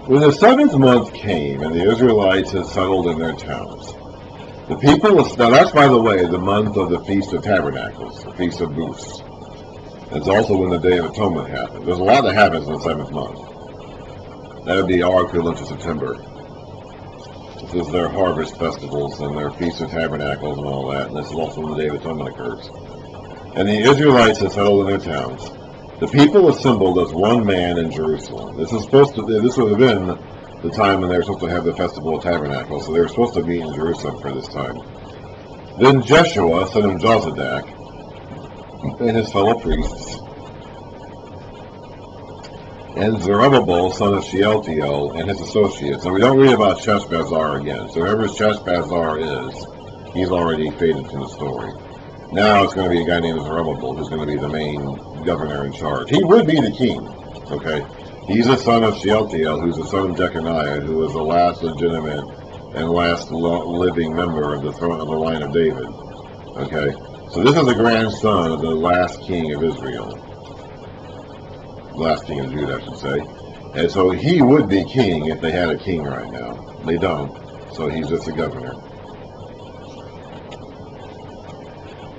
When the seventh month came, and the Israelites had settled in their towns, the people of, now that's, by the way, the month of the Feast of Tabernacles, the Feast of Booths. It's also when the Day of Atonement happened. There's a lot that happens in the seventh month. That would be our equivalent to September. This is their harvest festivals and their Feast of Tabernacles and all that, and this is also when the Day of Atonement occurs. And the Israelites had settled in their towns. The people assembled as one man in Jerusalem. This would have been the time when they were supposed to have the Festival of Tabernacles, so they were supposed to be in Jerusalem for this time. Then Jeshua, son of Jozadak, and his fellow priests, and Zerubbabel, son of Shealtiel, and his associates. And we don't read about Sheshbazzar again. So whoever Sheshbazzar is, he's already faded from the story. Now it's going to be a guy named Zerubbabel who's going to be the main governor in charge. He would be the king, okay? He's a son of Shealtiel, who's the son of Jeconiah, who was the last legitimate and last living member of the throne of the line of David, okay? So this is the grandson of the last king of Israel. Last king of Judah, I should say. And so he would be king if they had a king right now. They don't, so he's just a governor.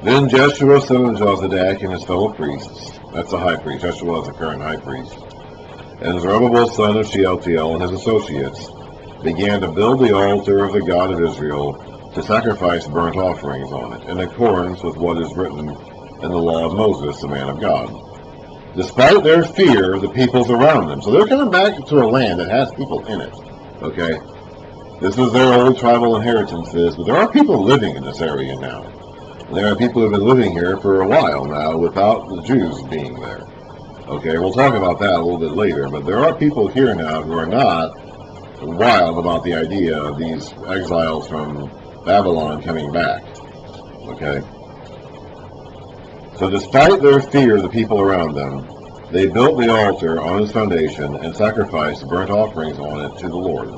Then Jeshua, son of Jozadak, and his fellow priests, that's the high priest, Jeshua is the current high priest, and Zerubbabel, son of Shealtiel, and his associates, began to build the altar of the God of Israel to sacrifice burnt offerings on it, in accordance with what is written in the law of Moses, the man of God. Despite their fear of the peoples around them. So they're coming back to a land that has people in it. Okay? This is their old tribal inheritance, but there are people living in this area now. And there are people who have been living here for a while now without the Jews being there. Okay, we'll talk about that a little bit later, but there are people here now who are not wild about the idea of these exiles from Babylon coming back. Okay? So despite their fear of the people around them, they built the altar on its foundation and sacrificed burnt offerings on it to the Lord,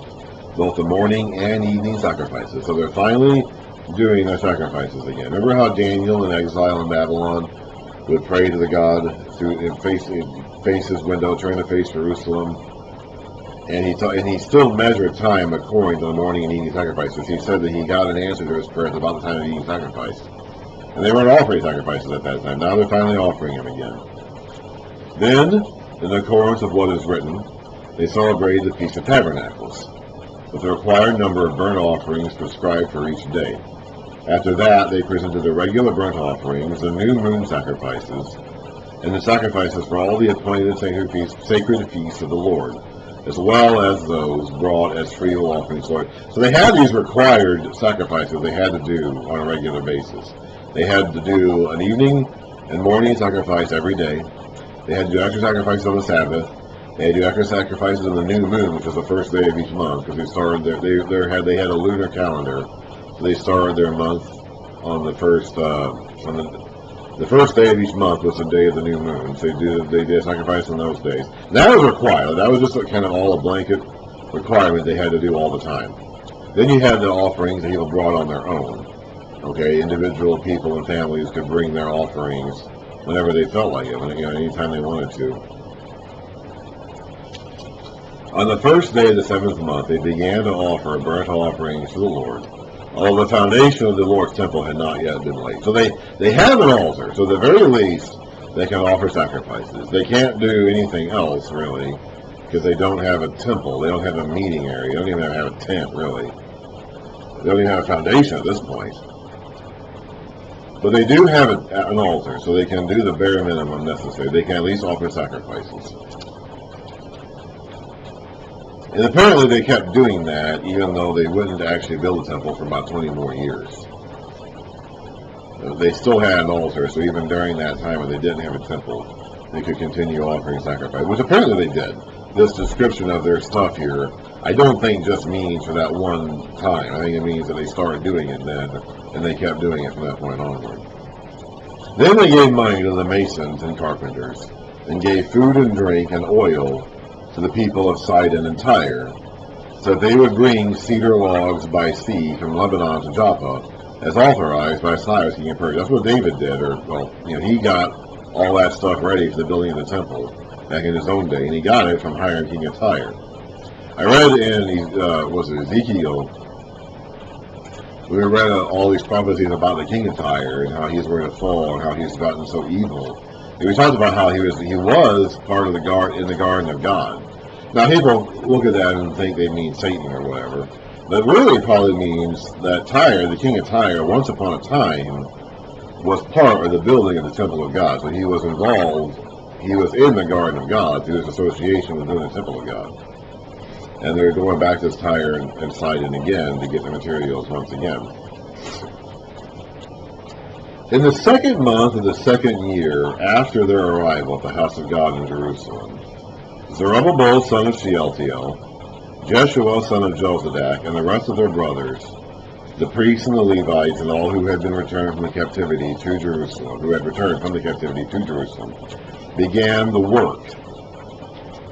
both the morning and evening sacrifices. So they're finally doing their sacrifices again. Remember how Daniel in exile in Babylon would pray to the God through face his window, turn to face Jerusalem, and he still measured time according to the morning and evening sacrifices. He said that he got an answer to his prayers about the time of the evening sacrifice. And they weren't offering sacrifices at that time. Now they're finally offering them again. Then, in accordance with what is written, they celebrated the Feast of Tabernacles, with the required number of burnt offerings prescribed for each day. After that, they presented the regular burnt offerings, the new moon sacrifices, and the sacrifices for all the appointed sacred feasts of the Lord, as well as those brought as free will offerings. So they had these required sacrifices they had to do on a regular basis. They had to do an evening and morning sacrifice every day. They had to do extra sacrifices on the Sabbath. They had to do extra sacrifices on the new moon, which was the first day of each month, because they had a lunar calendar. So they started their month on the first the first day of each month was the day of the new moon. So they did sacrifice on those days. That was required. That was just kind of all a blanket requirement they had to do all the time. Then you had the offerings that people brought on their own. Okay, individual people and families could bring their offerings whenever they felt like it, anytime they wanted to. On the first day of the seventh month, they began to offer burnt offerings to the Lord, although the foundation of the Lord's temple had not yet been laid. So they have an altar, so at the very least, they can offer sacrifices. They can't do anything else, really, because they don't have a temple. They don't have a meeting area. They don't even have a tent, really. They don't even have a foundation at this point. But they do have an altar, so they can do the bare minimum necessary. They can at least offer sacrifices. And apparently they kept doing that, even though they wouldn't actually build a temple for about 20 more years. They still had an altar, so even during that time when they didn't have a temple, they could continue offering sacrifice, which apparently they did. This description of their stuff here, I don't think just means for that one time. I think it means that they started doing it then, and they kept doing it from that point onward. Then they gave money to the masons and carpenters, and gave food and drink and oil to the people of Sidon and Tyre, so that they would bring cedar logs by sea from Lebanon to Joppa, as authorized by Cyrus king of Persia. That's what David did, he got all that stuff ready for the building of the temple back in his own day, and he got it from Hiram king of Tyre. I read in was it Ezekiel? We read all these prophecies about the king of Tyre and how he's going to fall and how he's gotten so evil. And we talked about how he was part of the garden of God. Now people look at that and think they mean Satan or whatever, but really probably means that Tyre, the king of Tyre, once upon a time was part of the building of the temple of God. So he was involved. He was in the garden of God through his association with doing the temple of God. And they're going back to Tyre and Sidon again to get the materials once again. In the second month of the second year after their arrival at the house of God in Jerusalem, Zerubbabel son of Shealtiel, Jeshua son of Jozadak, and the rest of their brothers, the priests and the Levites, and all who had been returned from the captivity to Jerusalem, began the work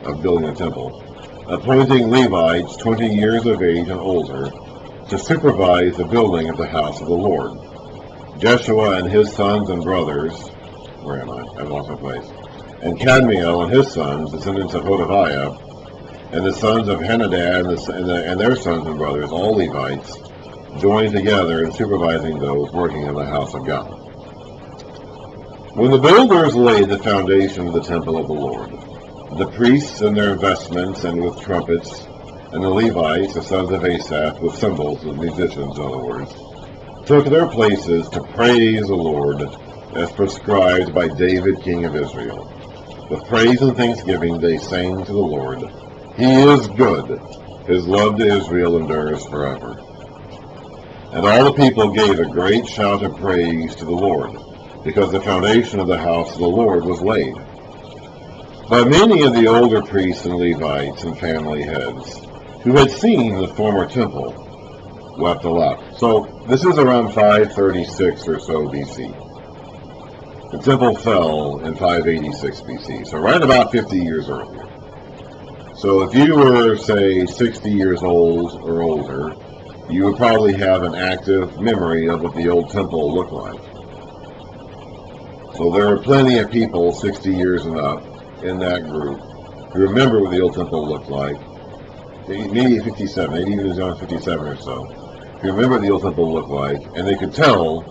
of building the temple, appointing Levites 20 years of age and older to supervise the building of the house of the Lord. Jeshua and his sons and brothers, where am I? I've lost my place. And Kadmiel and his sons, descendants of Hodaviah, and the sons of Henadad and their sons and brothers, all Levites, joined together in supervising those working in the house of God. When the builders laid the foundation of the temple of the Lord, the priests in their vestments and with trumpets, and the Levites, the sons of Asaph, with cymbals, with musicians, in other words, took their places to praise the Lord as prescribed by David, king of Israel. With praise and thanksgiving they sang to the Lord. He is good. His love to Israel endures forever. And all the people gave a great shout of praise to the Lord, because the foundation of the house of the Lord was laid. But many of the older priests and Levites and family heads, who had seen the former temple, wept aloud. So this is around 536 or so BC. The temple fell in 586 BC, so right about 50 years earlier. So if you were, say, 60 years old or older, you would probably have an active memory of what the old temple looked like. So there are plenty of people 60 years and up in that group who remember what the old temple looked like. Maybe 57, maybe even as young as 57 or so. Who remember what the old temple looked like, and they could tell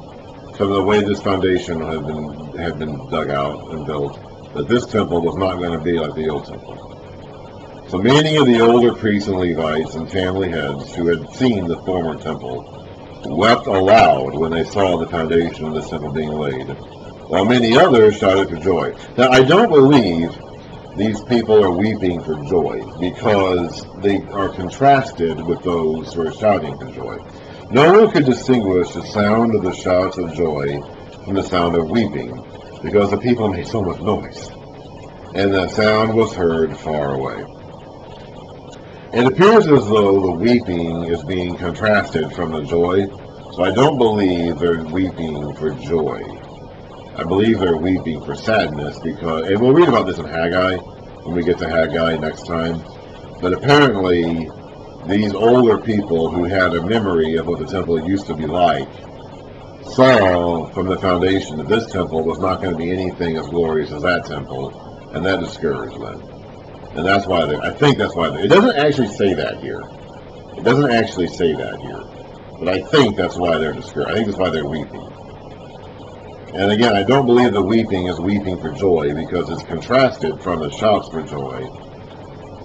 from the way this foundation had been dug out and built that this temple was not going to be like the old temple. So many of the older priests and Levites and family heads who had seen the former temple wept aloud when they saw the foundation of this temple being laid, while many others shouted for joy. Now, I don't believe these people are weeping for joy, because they are contrasted with those who are shouting for joy. No one could distinguish the sound of the shouts of joy from the sound of weeping, because the people made so much noise, and the sound was heard far away. It appears as though the weeping is being contrasted from the joy, so I don't believe they're weeping for joy. I believe they're weeping for sadness, because, and we'll read about this in Haggai when we get to Haggai next time, but apparently these older people who had a memory of what the temple used to be like saw from the foundation that this temple was not going to be anything as glorious as that temple, and that discouraged them. And that's why I think that's why it doesn't actually say that here. It doesn't actually say that here. But I think that's why they're discouraged. I think that's why they're weeping. And again, I don't believe the weeping is weeping for joy, because it's contrasted from the shouts for joy.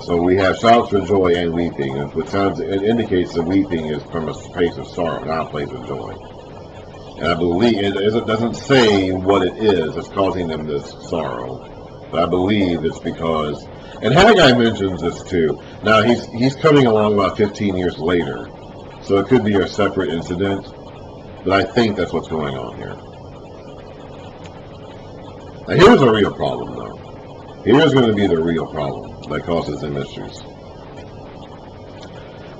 So we have shouts for joy and weeping, which it indicates that weeping is from a place of sorrow, not a place of joy. And I believe it doesn't say what it is that's causing them this sorrow, but I believe it's because. And Haggai mentions this too. Now he's coming along about 15 years later, so it could be a separate incident, but I think that's what's going on here. Now here's a real problem, though. Here's going to be the real problem that causes them issues.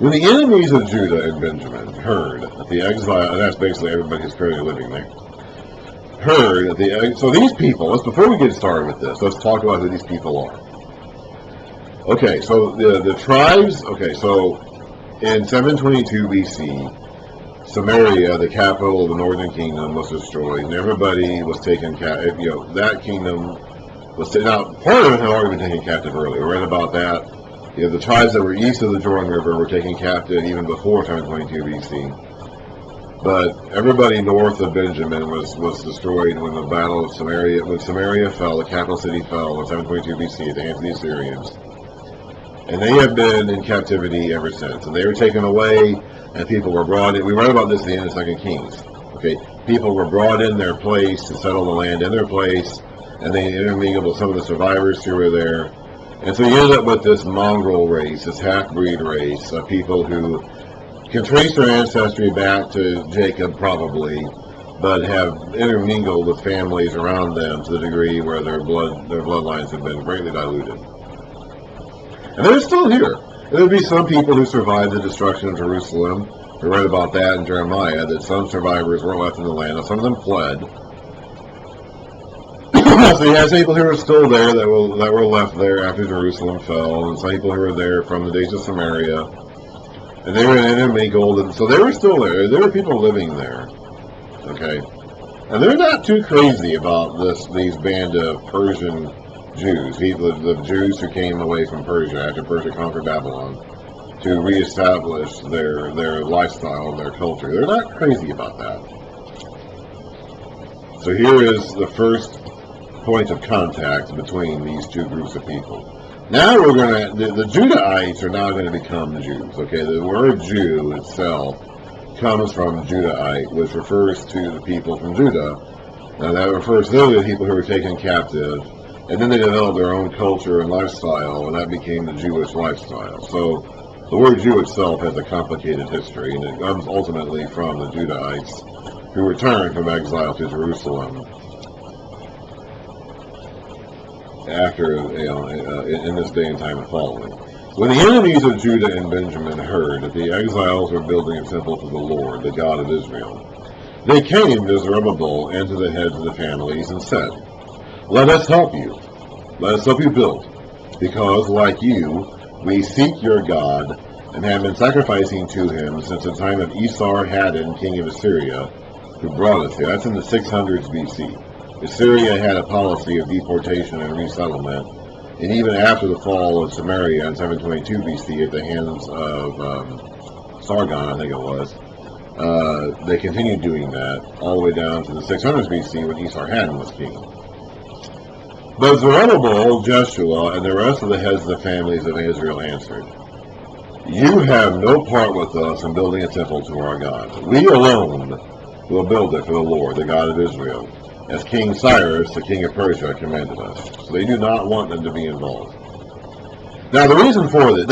When the enemies of Judah and Benjamin heard that the exile, and that's basically everybody who's currently living there, heard that so these people, before we get started with this, let's talk about who these people are. Okay, so the tribes, so in 722 BC, Samaria, the capital of the northern kingdom, was destroyed, and everybody was taken captive. That kingdom was now part of it had already been taken captive earlier. We read about that The tribes that were east of the Jordan River were taken captive even before 722 BC. But everybody north of Benjamin was destroyed when the battle of Samaria, when Samaria fell, the capital city fell in 722 BC at the hands of the Assyrians. And they have been in captivity ever since. And they were taken away, and people were brought in. We read about this at the end of 2 Kings. Okay, people were brought in their place to settle the land in their place, and they intermingled with some of the survivors who were there. And so you end up with this mongrel race, this half-breed race of people who can trace their ancestry back to Jacob, probably, but have intermingled with families around them to the degree where their bloodlines have been greatly diluted. And they're still here. There would be some people who survived the destruction of Jerusalem. We read about that in Jeremiah, that some survivors were left in the land, and some of them fled. So you have people who are still there that were left there after Jerusalem fell, and some people who were there from the days of Samaria. And they were intermingled, and so they were still there. There were people living there. Okay? And they're not too crazy about these band of Persian Jews, the Jews who came away from Persia after Persia conquered Babylon to reestablish their lifestyle and their culture. They're not crazy about that. So here is the first point of contact between these two groups of people. Now the Judahites are now going to become Jews. Okay, the word Jew itself comes from Judahite, which refers to the people from Judah. Now that refers to the people who were taken captive, and then they developed their own culture and lifestyle, and that became the Jewish lifestyle. So the word Jew itself has a complicated history, and it comes ultimately from the Judahites who returned from exile to Jerusalem after, in this day and time following. When the enemies of Judah and Benjamin heard that the exiles were building a temple to the Lord, the God of Israel, they came to Zerubbabel and to the heads of the families and said, "Let us help you. Let us help you build, because, like you, we seek your God and have been sacrificing to him since the time of Esar-Haddon, king of Assyria, who brought us here." That's in the 600s BC. Assyria had a policy of deportation and resettlement, and even after the fall of Samaria in 722 BC at the hands of Sargon, I think it was, they continued doing that all the way down to the 600s BC when Esar-Haddon was king. But Zerubbabel, Jeshua, and the rest of the heads of the families of Israel answered, "You have no part with us in building a temple to our God. We alone will build it for the Lord, the God of Israel, as King Cyrus, the king of Persia, commanded us." So they do not want them to be involved. Now the reason for this,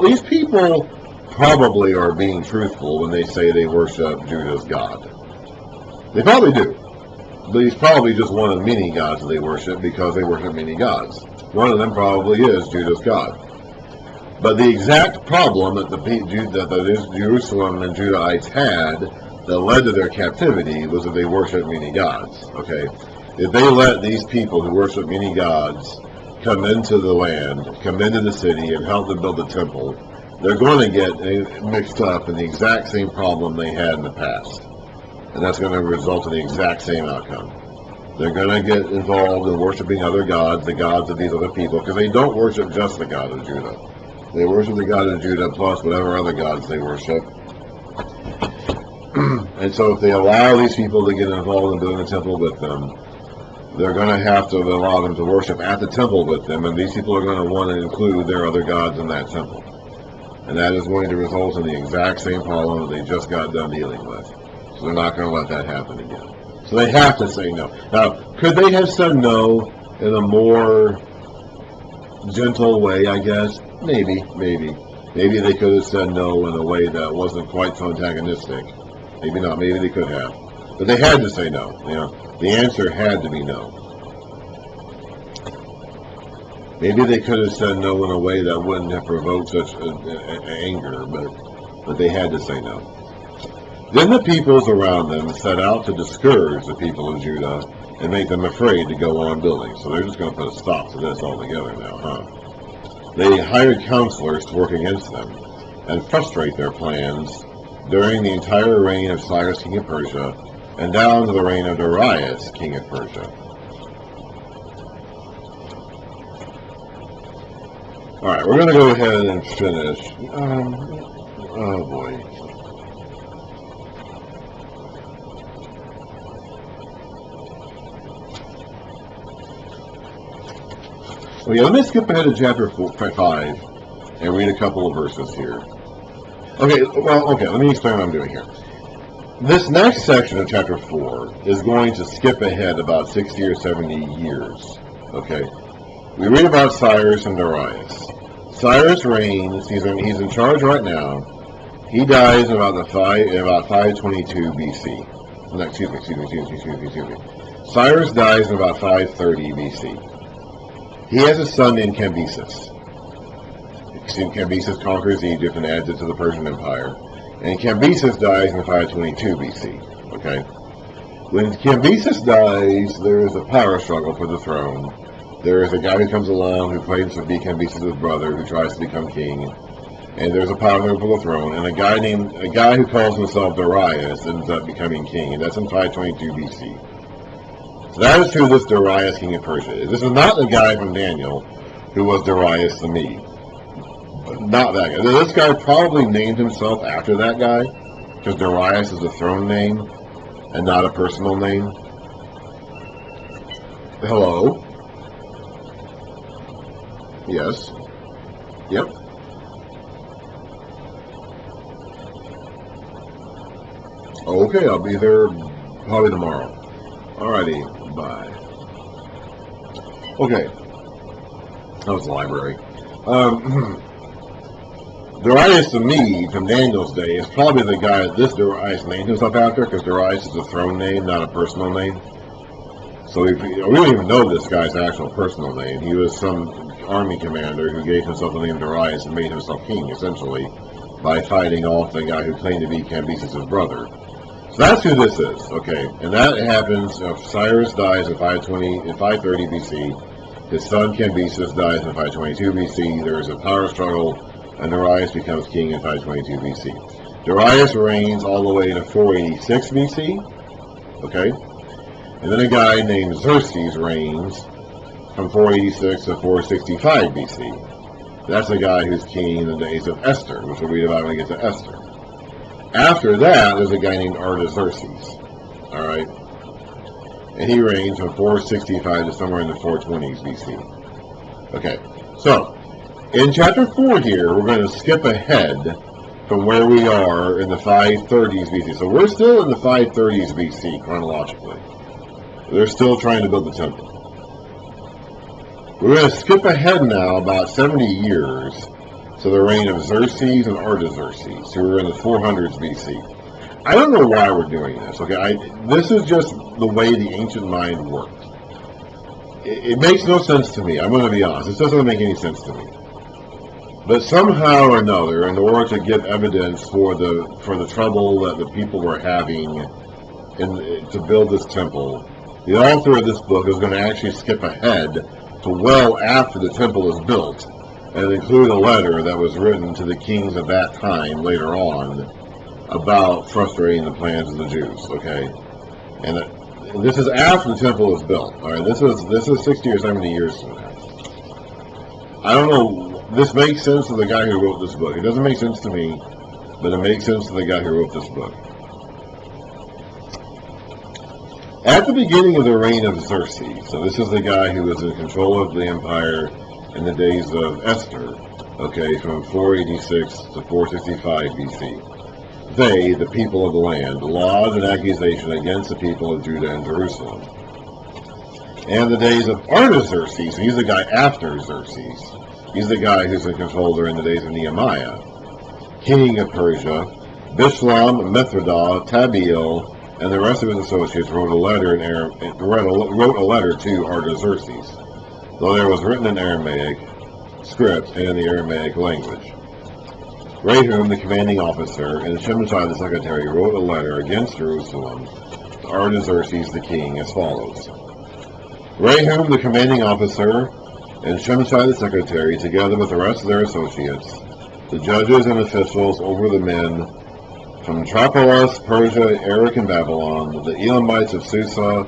these people probably are being truthful when they say they worship Judah's God. They probably do. But he's probably just one of many gods that they worship because they worship many gods. One of them probably is Judah's God. But the exact problem that the Jerusalem and Judahites had that led to their captivity was that they worshiped many gods. Okay, if they let these people who worship many gods come into the land, come into the city, and help them build the temple, they're going to get mixed up in the exact same problem they had in the past. And that's going to result in the exact same outcome. They're going to get involved in worshiping other gods, the gods of these other people, because they don't worship just the God of Judah. They worship the God of Judah plus whatever other gods they worship. And so if they allow these people to get involved in building a temple with them, they're going to have to allow them to worship at the temple with them, and these people are going to want to include their other gods in that temple. And that is going to result in the exact same problem that they just got done dealing with. So they're not going to let that happen again. So they have to say no. Now, could they have said no in a more gentle way, I guess? Maybe. Maybe they could have said no in a way that wasn't quite so antagonistic. Maybe not. Maybe they could have. But they had to say no. The answer had to be no. Maybe they could have said no in a way that wouldn't have provoked such anger, but they had to say no. Then the peoples around them set out to discourage the people of Judah and make them afraid to go on building. So they're just going to put a stop to this altogether now, They hired counselors to work against them and frustrate their plans during the entire reign of Cyrus, king of Persia, and down to the reign of Darius, king of Persia. All right, we're going to go ahead and finish. Oh boy. Okay, let me skip ahead to chapter 5 and read a couple of verses here. Okay, let me explain what I'm doing here. This next section of chapter 4 is going to skip ahead about 60 or 70 years. Okay, we read about Cyrus and Darius. Cyrus reigns. He's in charge right now. He dies in about 522 BC. No, excuse me. Cyrus dies in about 530 BC. He has a son named Cambyses. Cambyses conquers Egypt and adds it to the Persian Empire. And Cambyses dies in 522 BC. Okay? When Cambyses dies, there is a power struggle for the throne. There is a guy who comes along who claims to be Cambyses' brother who tries to become king. And there's a power struggle for the throne. And a guy who calls himself Darius ends up becoming king. And that's in 522 BC. So that is who this Darius, king of Persia, is. This is not the guy from Daniel who was Darius the Mede. Not that guy. This guy probably named himself after that guy, because Darius is a throne name and not a personal name. Hello? Yes? Yep. Okay, I'll be there probably tomorrow. Alrighty, bye. Okay. That was the library. Darius the Mede from Daniel's day is probably the guy that this Darius named himself after, because Darius is a throne name, not a personal name. So we don't even know this guy's actual personal name. He was some army commander who gave himself the name Darius and made himself king, essentially, by fighting off the guy who claimed to be Cambyses' brother. So that's who this is, okay? And that happens, Cyrus dies in 530 BC. His son Cambyses dies in 522 BC. There is a power struggle, and Darius becomes king in 522 BC. Darius reigns all the way to 486 BC, okay? And then a guy named Xerxes reigns from 486 to 465 BC. That's a guy who's king in the days of Esther, which we'll read about when we get to Esther. After that, there's a guy named Artaxerxes, all right? And he reigns from 465 to somewhere in the 420s BC. Okay, so in chapter 4 here, we're going to skip ahead from where we are in the 530s BC. So we're still in the 530s BC chronologically. They're still trying to build the temple. We're going to skip ahead now about 70 years to the reign of Xerxes and Artaxerxes, who were in the 400s BC. I don't know why we're doing this, okay? This is just the way the ancient mind worked. It makes no sense to me. I'm going to be honest. This doesn't make any sense to me. But somehow or another, in order to give evidence for the trouble that the people were having to build this temple, the author of this book is going to actually skip ahead to well after the temple is built and include a letter that was written to the kings of that time later on about frustrating the plans of the Jews, okay? And this is after the temple is built, all right? This is 60 or 70 years from now. I don't know. This makes sense to the guy who wrote this book. It doesn't make sense to me, but it makes sense to the guy who wrote this book. At the beginning of the reign of Xerxes, so this is the guy who was in control of the empire in the days of Esther, okay, from 486 to 465 BC. They, the people of the land, lodged an accusation against the people of Judah and Jerusalem. And the days of Artaxerxes, he's the guy after Xerxes. He's the guy who's in control during the days of Nehemiah, king of Persia. Bishlam, Mithridates, Tabeel, and the rest of his associates wrote a letter to Artaxerxes, though there was written in Aramaic script and in the Aramaic language. Rehum, the commanding officer, and Shimshai, the secretary, wrote a letter against Jerusalem to Artaxerxes the king as follows. Rehum, the commanding officer, and Shimshai, the secretary, together with the rest of their associates, the judges and officials over the men from Tropolis, Persia, Erech, and Babylon, the Elamites of Susa,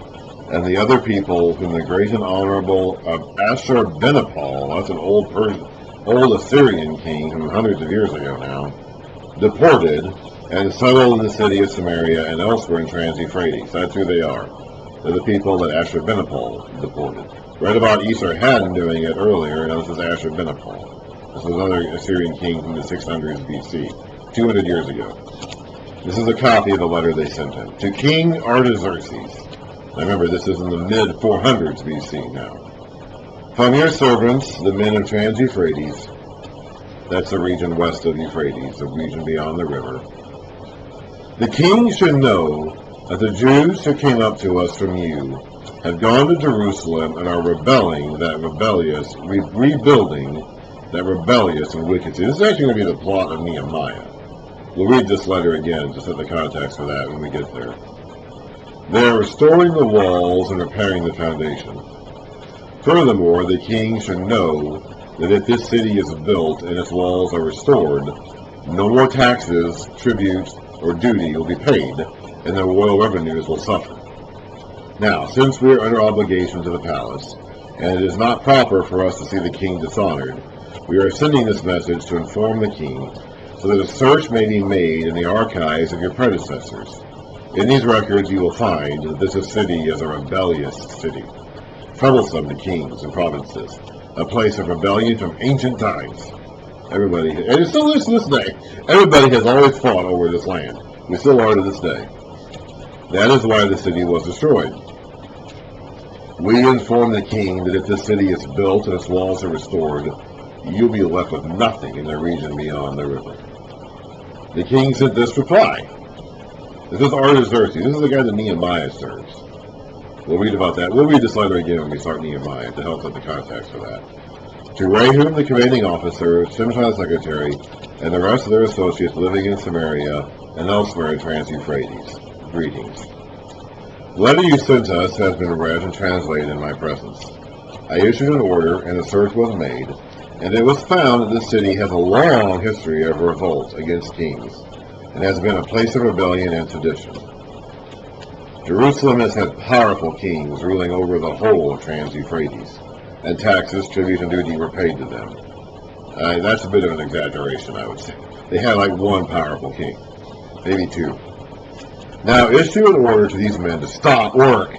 and the other people whom the great and honorable of Ashurbanipal, that's an old Persian, old Assyrian king from hundreds of years ago now, deported and settled in the city of Samaria and elsewhere in Trans-Euphrates. That's who they are. They're the people that Ashurbanipal deported. Read about Esarhaddon doing it earlier, and this is Ashurbanipal. This was another Assyrian king from the 600s BC, 200 years ago. This is a copy of the letter they sent him. To King Artaxerxes. Now remember, this is in the mid-400s BC now. From your servants, the men of Trans-Euphrates, that's the region west of Euphrates, the region beyond the river. The king should know that the Jews who came up to us from you have gone to Jerusalem and are rebuilding that rebellious and wicked city. This is actually going to be the plot of Nehemiah. We'll read this letter again to set the context for that when we get there. They are restoring the walls and repairing the foundation. Furthermore, the king should know that if this city is built and its walls are restored, no more taxes, tributes, or duty will be paid, and the royal revenues will suffer. Now, since we are under obligation to the palace, and it is not proper for us to see the king dishonored, we are sending this message to inform the king, so that a search may be made in the archives of your predecessors. In these records you will find that this city is a rebellious city, troublesome to kings and provinces, a place of rebellion from ancient times. Everybody, and it still is to this day, everybody has always fought over this land. We still are to this day. That is why the city was destroyed. We inform the king that if this city is built and its walls are restored, you'll be left with nothing in the region beyond the river. The king sent this reply. This is Artaxerxes. This is the guy that Nehemiah serves. We'll read about that. We'll read this letter again when we start Nehemiah to help set the context for that. To Rehum, the commanding officer, Shimshai the secretary, and the rest of their associates living in Samaria and elsewhere in Trans-Euphrates, greetings. The letter you sent us has been read and translated in my presence. I issued an order, and a search was made, and it was found that this city has a long history of revolt against kings, and has been a place of rebellion and sedition. Jerusalem has had powerful kings ruling over the whole of Trans-Euphrates, and taxes, tribute, and duty were paid to them. That's a bit of an exaggeration, I would say. They had like one powerful king, maybe two. Now issue an order to these men to stop work,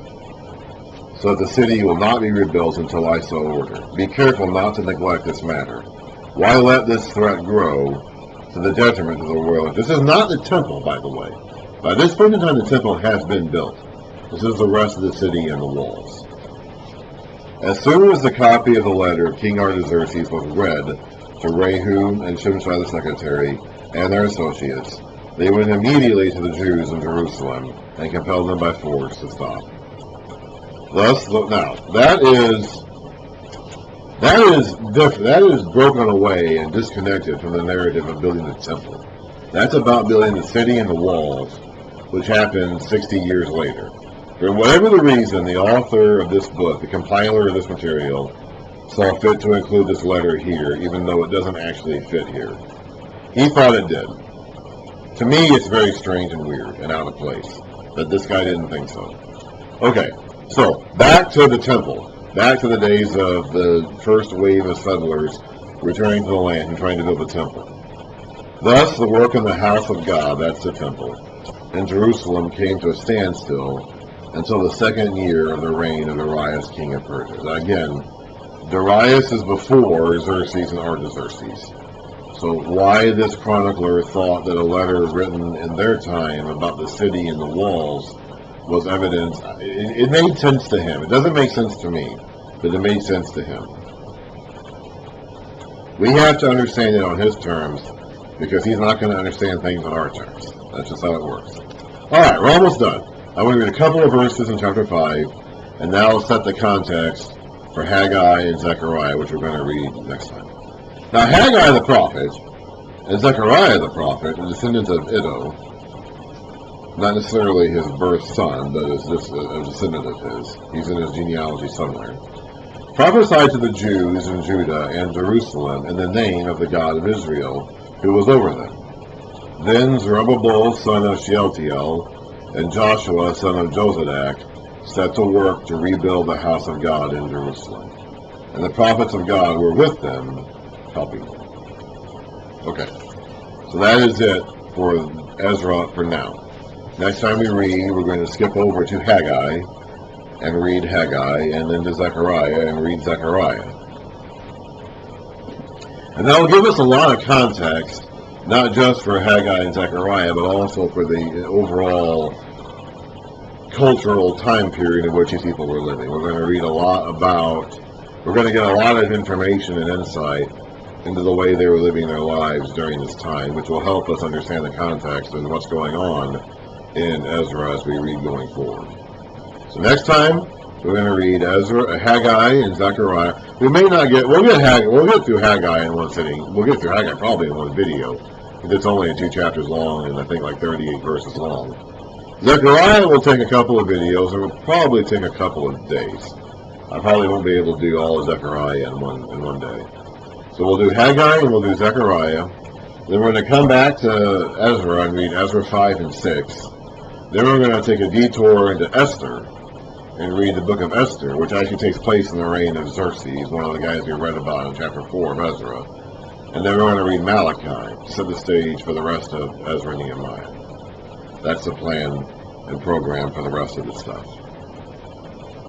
so that the city will not be rebuilt until I so order. Be careful not to neglect this matter. Why let this threat grow to the detriment of the royal? This is not the temple, by the way. By this point in time, the temple has been built. This is the rest of the city and the walls. As soon as the copy of the letter of King Artaxerxes was read to Rehum and Shimshai the secretary and their associates, they went immediately to the Jews in Jerusalem and compelled them by force to stop. Thus, now, that is different. That is broken away and disconnected from the narrative of building the temple. That's about building the city and the walls, which happened 60 years later. For whatever the reason, the author of this book, the compiler of this material, saw fit to include this letter here, even though it doesn't actually fit here. He thought it did. To me, it's very strange and weird and out of place, but this guy didn't think so. Okay, so back to the temple. Back to the days of the first wave of settlers returning to the land and trying to build a temple. Thus, the work in the house of God, that's the temple, in Jerusalem came to a standstill until the second year of the reign of Darius, king of Persia. Now again, Darius is before Xerxes and Artaxerxes. So why this chronicler thought that a letter written in their time about the city and the walls was evidence, it made sense to him. It doesn't make sense to me, but it made sense to him. We have to understand it on his terms, because he's not going to understand things on our terms. That's just how it works. Alright, we're almost done. I want to read a couple of verses in chapter 5, and now I'll set the context for Haggai and Zechariah, which we're going to read next time. Now, Haggai the prophet and Zechariah the prophet, the descendants of Iddo, not necessarily his birth son, but is just a descendant of his. He's in his genealogy somewhere. Prophesied to the Jews in Judah and Jerusalem in the name of the God of Israel, who was over them. Then Zerubbabel, son of Shealtiel, and Joshua, son of Jozadak, set to work to rebuild the house of God in Jerusalem. And the prophets of God were with them, helping. Okay, so that is it for Ezra for now. Next time we read, we're going to skip over to Haggai and read Haggai, and then to Zechariah and read Zechariah. And that will give us a lot of context, not just for Haggai and Zechariah, but also for the overall cultural time period in which these people were living. We're going to read a lot about, we're going to get a lot of information and insight into the way they were living their lives during this time, which will help us understand the context and what's going on in Ezra as we read going forward. So next time, we're going to read Haggai and Zechariah. We'll get through Haggai in one sitting. We'll get through Haggai probably in one video. It's only 2 chapters long and I think like 38 verses long. Zechariah will take a couple of videos. It will probably take a couple of days. I probably won't be able to do all of Zechariah in one day. So we'll do Haggai and we'll do Zechariah. Then we're going to come back to Ezra and read Ezra 5 and 6. Then we're going to take a detour into Esther and read the book of Esther, which actually takes place in the reign of Xerxes, one of the guys we read about in chapter 4 of Ezra. And then we're going to read Malachi to set the stage for the rest of Ezra and Nehemiah. That's the plan and program for the rest of the stuff.